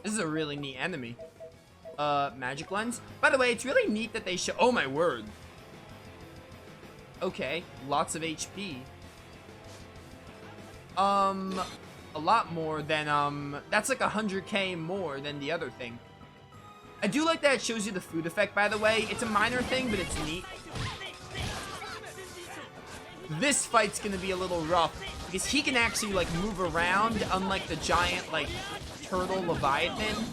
This is a really neat enemy. Magic lens. By the way, it's really neat that they show. Oh my word. Okay, lots of HP. A lot more than that's like 100k more than the other thing. I do like that it shows you the food effect, by the way. It's a minor thing, but it's neat. This fight's gonna be a little rough because he can actually like move around, unlike the giant like turtle Leviathan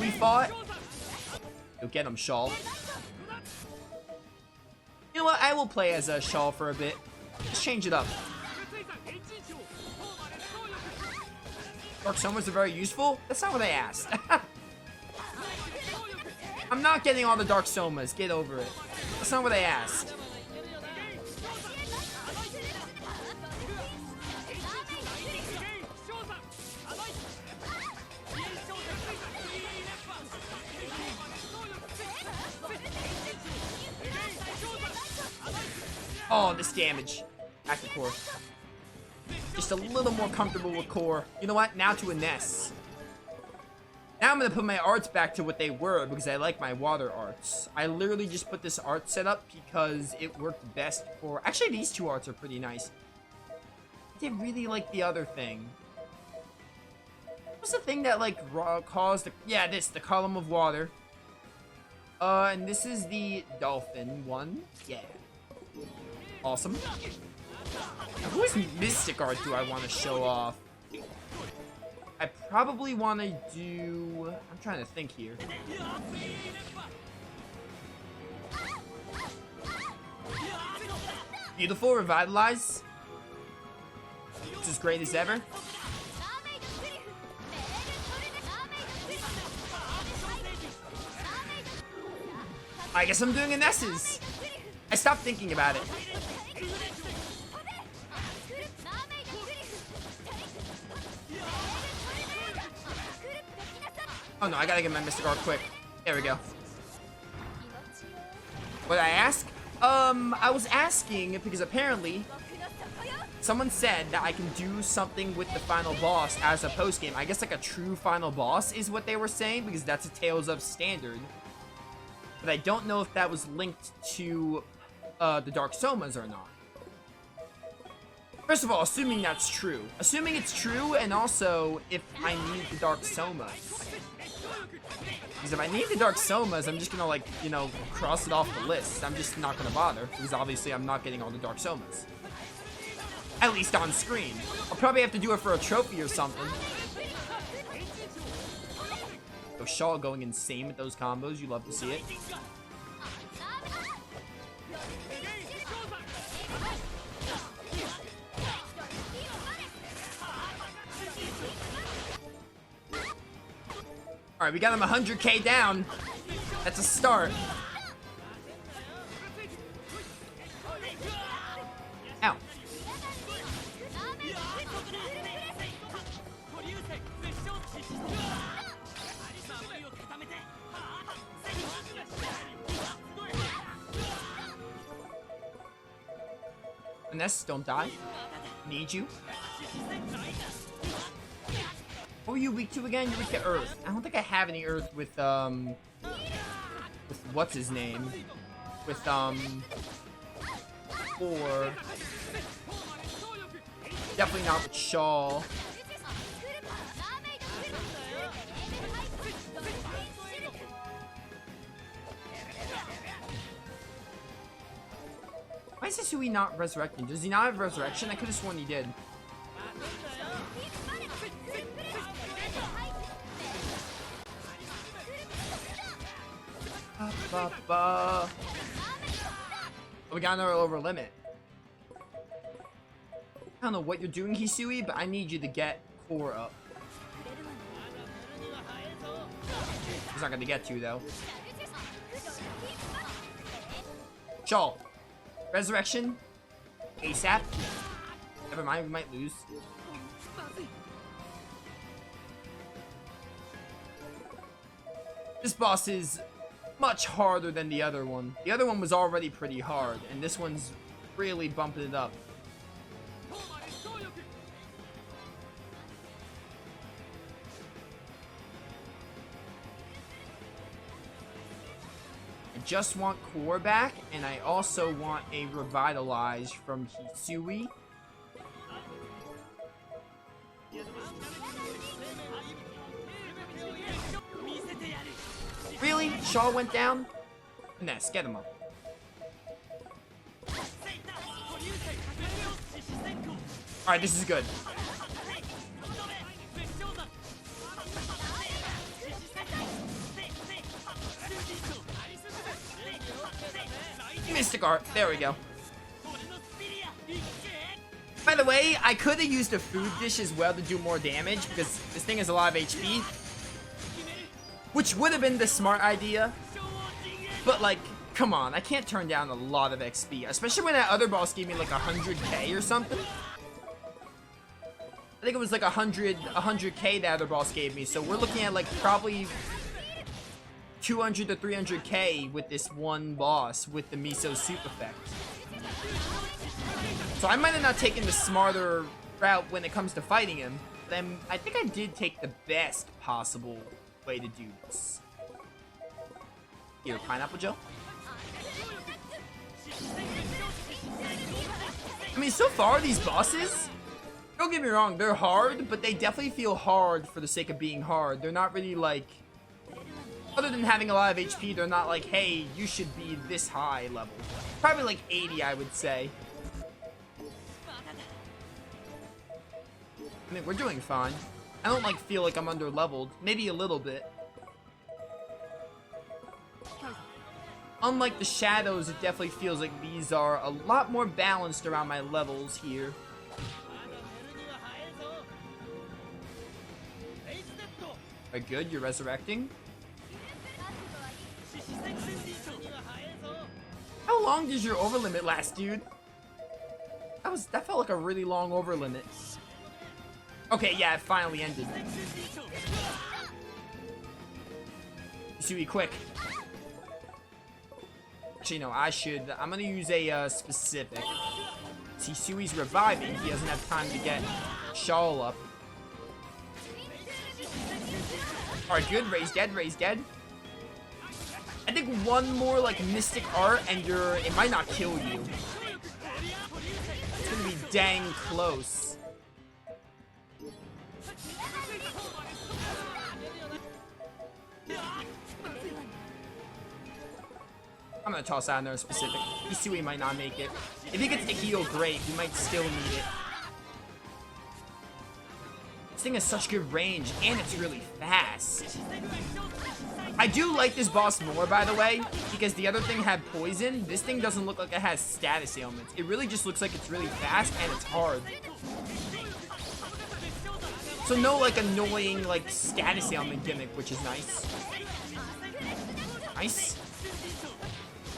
we fought. Go get him, Shaw. You know what? I will play as a Shaw for a bit. Let's change it up. Dark Somas are very useful. That's not what I asked. I'm not getting all the Dark Somas. Get over it. That's not what I asked. Oh, this damage. Back to core. Just a little more comfortable with core. You know what? Now to a Ness. Now I'm going to put my arts back to what they were because I like my water arts. I literally just put this art setup because it worked best for... Actually, these two arts are pretty nice. I did really like the other thing. What was the thing that, like, caused... Yeah, the column of water. And this is the dolphin one. Yeah. Awesome. Now, whose Mystic Art do I want to show off? I probably want to do... I'm trying to think here. Beautiful, Revitalize. It's as great as ever. I guess I'm doing an S's. I stopped thinking about it. Oh no, I gotta get my Mystic Art quick. There we go. What did I ask? I was asking because apparently someone said that I can do something with the final boss as a post-game. I guess like a true final boss is what they were saying because that's a Tales of standard. But I don't know if that was linked to the Dark Somas or not. First of all, assuming that's true. Assuming it's true, and also if I need the Dark Somas. Because if I need the Dark Somas, I'm just gonna, like, you know, cross it off the list. I'm just not gonna bother, because obviously I'm not getting all the Dark Somas. At least on screen. I'll probably have to do it for a trophy or something. So Shaw going insane with those combos. You love to see it. Alright, we got him 100k down. That's a start. Ow. Ness, don't die. Need you. What were you weak to again? You're weak to Earth. I don't think I have any Earth with what's his name? With, or... Definitely not with Shaw. Why is Hisui not resurrecting? Does he not have resurrection? I could have sworn he did. Oh, we got another over limit. I don't know what you're doing, Hisui, but I need you to get core up. He's not gonna get to, though. Shaw. Resurrection. ASAP. Never mind, we might lose. This boss is much harder than the other one. The other one was already pretty hard, and this one's really bumping it up. just want core back, and I also want a revitalize from Hisui. Really? Shaw went down? Ness, get him up. Alright, this is good. Mystic Art. There we go. By the way, I could have used a food dish as well to do more damage because this thing has a lot of HP. Which would have been the smart idea. But like, come on, I can't turn down a lot of XP. Especially when that other boss gave me like 100k or something. I think it was like 100k that other boss gave me. So we're looking at like probably 200 to 300k with this one boss with the miso soup effect. So I might have not taken the smarter route when it comes to fighting him. Then I think I did take the best possible way to do this. Here, pineapple Joe. I mean, so far these bosses, don't get me wrong, they're hard, but they definitely feel hard for the sake of being hard. They're not really like, other than having a lot of HP, they're not like, hey, you should be this high level. Probably like 80, I would say. I mean, we're doing fine. I don't like feel like I'm under leveled. Maybe a little bit. Unlike the shadows, it definitely feels like these are a lot more balanced around my levels here. Alright, good, you're resurrecting. How long does your over limit last, dude? That felt like a really long over limit. Okay, yeah, it finally ended. Hisui, quick. Actually, no, I'm gonna use a specific. Hisui's reviving. He doesn't have time to get Shawl up. Alright, good. Ray's dead. Ray's dead. I think one more, like, Mystic Art and it might not kill you. It's gonna be dang close. I'm gonna toss out another specific. Hisui might not make it. If he gets to heal, great. He might still need it. This thing has such good range, and it's really fast. I do like this boss more, by the way, because the other thing had poison. This thing doesn't look like it has status ailments. It really just looks like it's really fast, and it's hard. So no, like, annoying, like, status ailment gimmick, which is nice. Nice.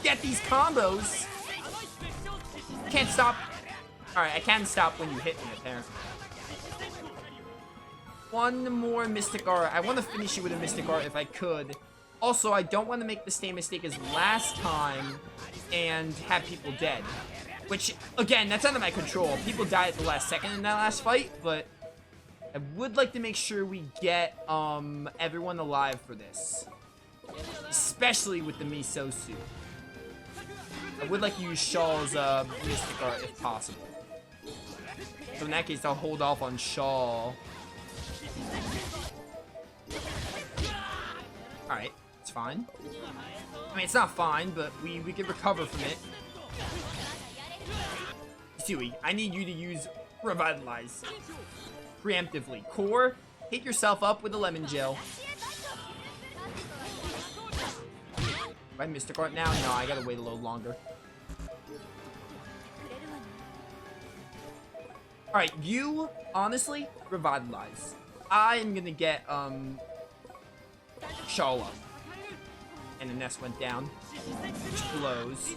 Get these combos. Can't stop. Alright, I can stop when you hit me, apparently. One more Mystic Art. I want to finish you with a Mystic Art if I could. Also, I don't want to make the same mistake as last time and have people dead. Which, again, that's under my control. People died at the last second in that last fight, but I would like to make sure we get everyone alive for this. Especially with the miso soup. I would like to use Shaw's Mystic Art if possible. So in that case, I'll hold off on Shaw. Alright, it's fine. I mean, it's not fine, but we can recover from it. Hisui, I need you to use Revitalize. Preemptively. Core, hit yourself up with a lemon gel. Do I Mystic Art now? No, I gotta wait a little longer. Alright, you, honestly, Revitalize. I am gonna get, Shawl up. And the nest went down. Which blows.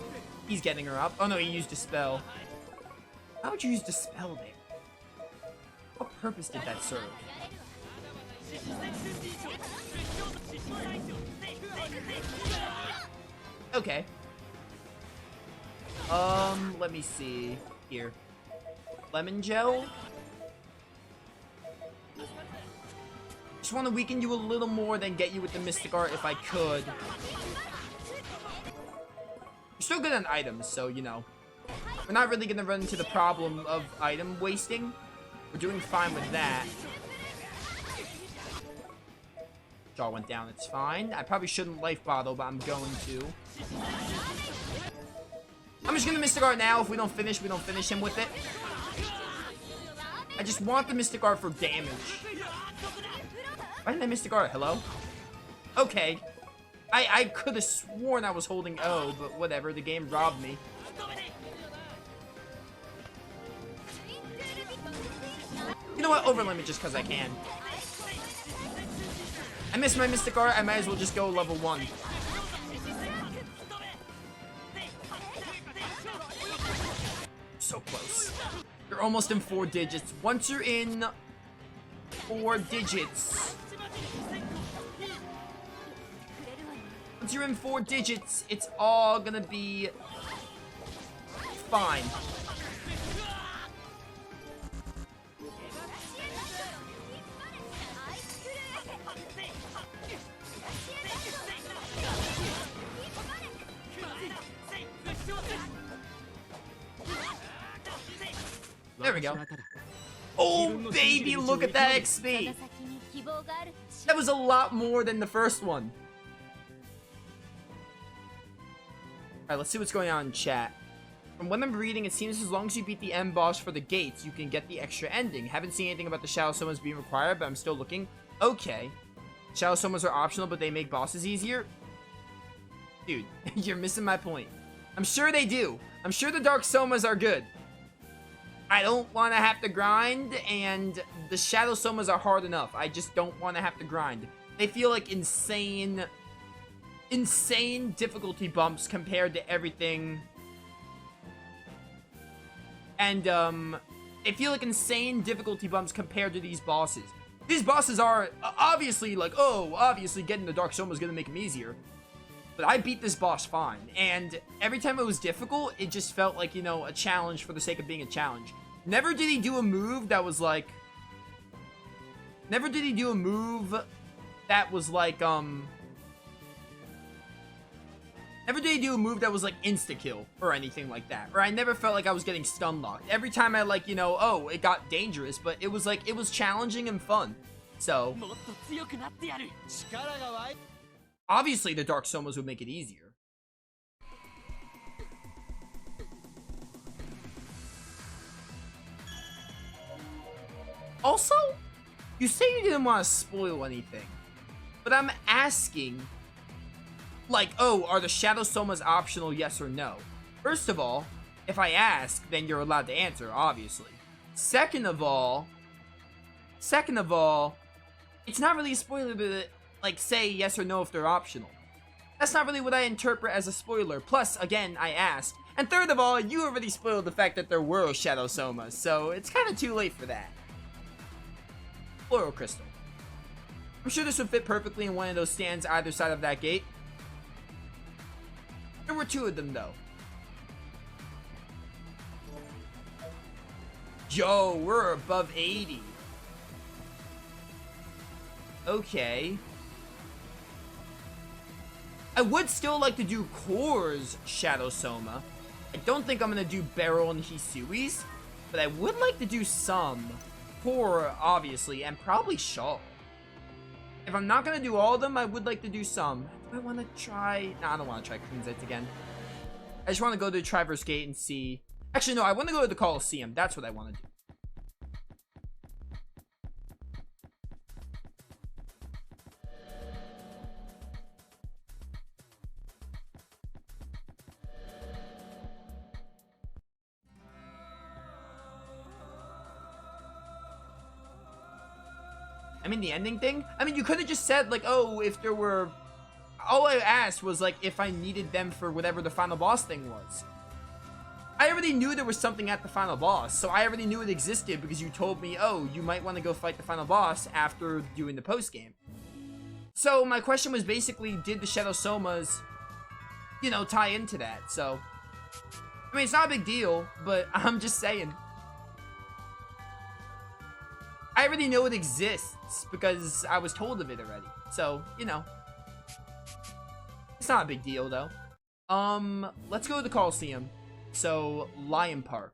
He's getting her up. Oh no, he used a spell. How would you use the spell there? What purpose did that serve? Okay. Let me see. Here. Lemon gel? Just want to weaken you a little more than get you with the Mystic Art if I could. still good on items, so, you know. We're not really gonna run into the problem of item wasting. We're doing fine with that. Jaw went down, it's fine. I probably shouldn't life bottle, but I'm going to. I'm just gonna Mystic Art now. If we don't finish, we don't finish him with it. I just want the Mystic Art for damage. Why didn't I Mystic Art? Hello? Okay. I could have sworn I was holding O, but whatever. The game robbed me. You know what? Overlimit just because I can. I missed my Mystic Art. I might as well just go level 1. So close. You're almost in 4 digits. Once you're in 4 digits... Once you're in 4 digits, it's all gonna be fine. There we go. Oh, baby, look at that XP. That was a lot more than the first one. Alright, let's see what's going on in chat. From what I'm reading, it seems as long as you beat the end boss for the gates, you can get the extra ending. Haven't seen anything about the Shadow Somas being required, but I'm still looking. Okay. Shadow Somas are optional, but they make bosses easier? Dude, you're missing my point. I'm sure they do. I'm sure the Dark Somas are good. I don't want to have to grind, and the Shadow Somas are hard enough. I just don't want to have to grind. They feel like insane difficulty bumps compared to everything. And, they feel like insane difficulty bumps compared to these bosses. These bosses are obviously like, oh, obviously getting the Dark Soma is going to make them easier. But I beat this boss fine. And every time it was difficult, it just felt like, you know, a challenge for the sake of being a challenge. Never did he do a move that was like... Never did he do a move that was like, Never did he do a move that was like insta-kill or anything like that. Or I never felt like I was getting stun locked. Every time I like, you know, oh, it got dangerous, but it was like, it was challenging and fun. So, obviously the Dark Somas would make it easier. Also, you say you didn't want to spoil anything, but I'm asking... Like, oh, are the Shadow Somas optional, yes or no? First of all, if I ask, then you're allowed to answer, obviously. Second of all, it's not really a spoiler to, like, say yes or no if they're optional. That's not really what I interpret as a spoiler. Plus, again, I asked. And third of all, you already spoiled the fact that there were Shadow Somas, so it's kind of too late for that. Floral Crystal. I'm sure this would fit perfectly in one of those stands either side of that gate. There were 2 of them, though. Yo, we're above 80. Okay. I would still like to do Core's Shadow Soma. I don't think I'm going to do Beryl and Hisui's, but I would like to do some. Core, obviously, and probably Shaw. If I'm not going to do all of them, I would like to do some. Do I want to try... Nah, I don't want to try Crimson again. I just want to go to Traverse Gate and see... Actually, no, I want to go to the Coliseum. That's what I want to do. I mean, the ending thing? I mean, you could have just said, like, oh, if there were... All I asked was, like, if I needed them for whatever the final boss thing was. I already knew there was something at the final boss, so I already knew it existed because you told me, oh, you might want to go fight the final boss after doing the post-game. So, my question was basically, did the Shadow Somas, you know, tie into that? So, I mean, it's not a big deal, but I'm just saying. I already know it exists because I was told of it already. So, you know. It's not a big deal, though. Let's go to the Coliseum. So, Lion Park.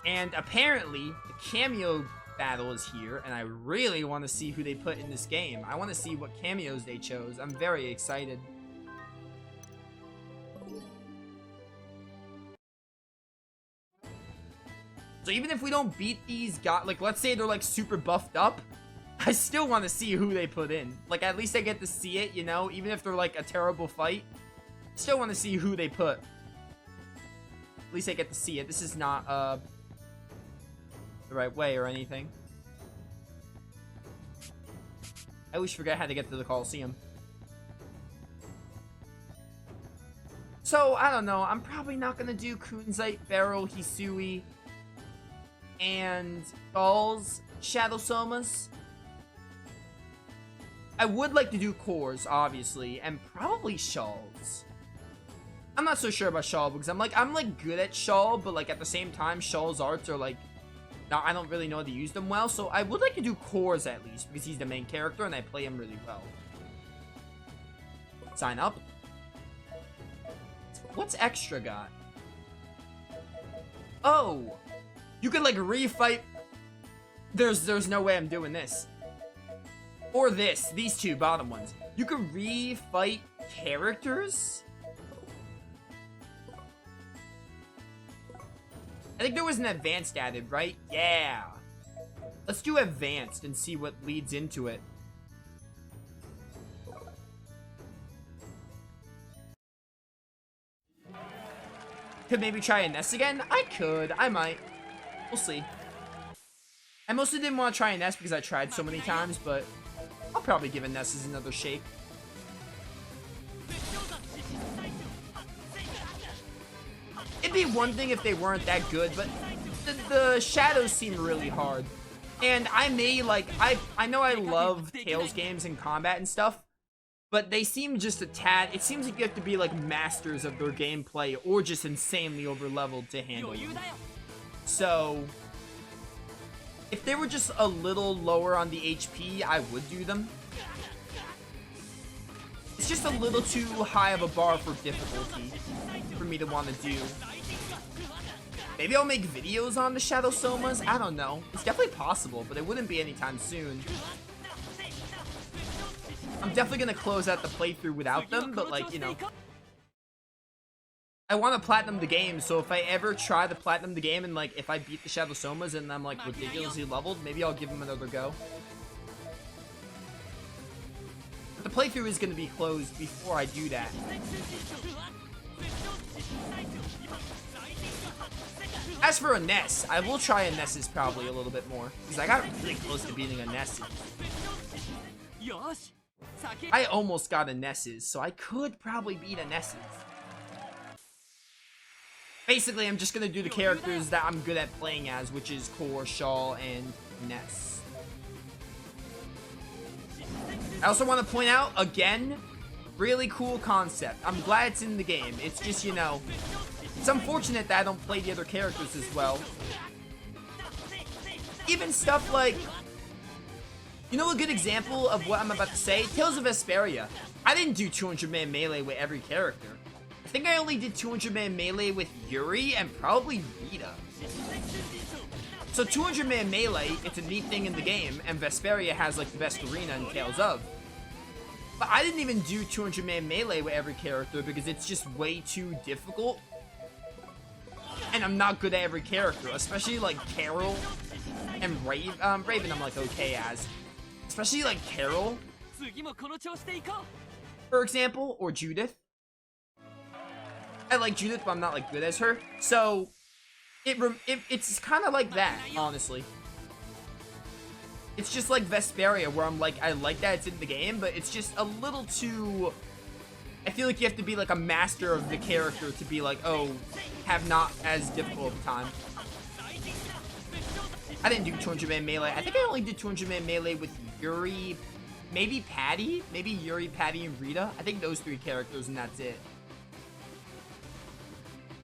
And apparently, the cameo battle is here, and I really want to see who they put in this game. I want to see what cameos they chose. I'm very excited. So even if we don't beat these guys, like, let's say they're, like, super buffed up, I still want to see who they put in. Like, at least I get to see it, you know? Even if they're, like, a terrible fight, still want to see who they put. At least I get to see it. This is not, the right way or anything. I always forget how to get to the Coliseum. So, I don't know. I'm probably not going to do Kunzite, Beryl, Hisui, and Gall's Shadow Somas. I would like to do Cores, obviously, and probably Shawls. I'm not so sure about Shawl because I'm good at Shawl, but like at the same time, Shawl's arts are like, no, I don't really know how to use them well, so I would like to do Cores at least because he's the main character and I play him really well. Sign up. What's extra got? Oh, you could like refight. There's no way I'm doing this. Or this, these two bottom ones. You could refight characters? I think there was an advanced added, right? Yeah. Let's do advanced and see what leads into it. Could maybe try a Ness again? I could. I might. We'll see. I mostly didn't want to try a Ness because I tried so many times, but I'll probably give a Ness another shake. It'd be one thing if they weren't that good, but the shadows seem really hard. And I may, like, I know I love Tales games and combat and stuff, but they seem just a tad, it seems like you have to be, like, masters of their gameplay or just insanely over-leveled to handle them. So, if they were just a little lower on the HP, I would do them. It's just a little too high of a bar for difficulty for me to want to do. Maybe I'll make videos on the Shadow Somas? I don't know. It's definitely possible, but it wouldn't be anytime soon. I'm definitely going to close out the playthrough without them, but like, you know. I want to platinum the game, so if I ever try to platinum the game and like, if I beat the Shadow Somas and I'm like ridiculously leveled, maybe I'll give them another go. But the playthrough is going to be closed before I do that. As for a Ness, I will try a Nessus probably a little bit more, because I got really close to beating a Nessus. I almost got a Nessus, so I could probably beat a Nessus. Basically, I'm just going to do the characters that I'm good at playing as, which is Core, Shawl, and Ness. I also want to point out, again, really cool concept. I'm glad it's in the game. It's just, you know, it's unfortunate that I don't play the other characters as well. Even stuff like, you know, a good example of what I'm about to say? Tales of Vesperia. I didn't do 200-man melee with every character. I think I only did 200-man melee with Yuri and probably Rita. So 200-man melee, it's a neat thing in the game, and Vesperia has like the best arena in Tales of. But I didn't even do 200-man melee with every character because it's just way too difficult. And I'm not good at every character, especially like Carol and Raven. Raven I'm like okay as. Especially like Carol, for example, or Judith. I like Judith, but I'm not like good as her. So it's kind of like that, honestly. It's just like Vesperia, where I'm like, I like that it's in the game, but it's just a little too... I feel like you have to be like a master of the character to be like, oh, have not as difficult of a time. I didn't do 200-man melee. I think I only did 200-man melee with Yuri, maybe Patty, maybe Yuri, Patty, and Rita. I think those three characters, and that's it.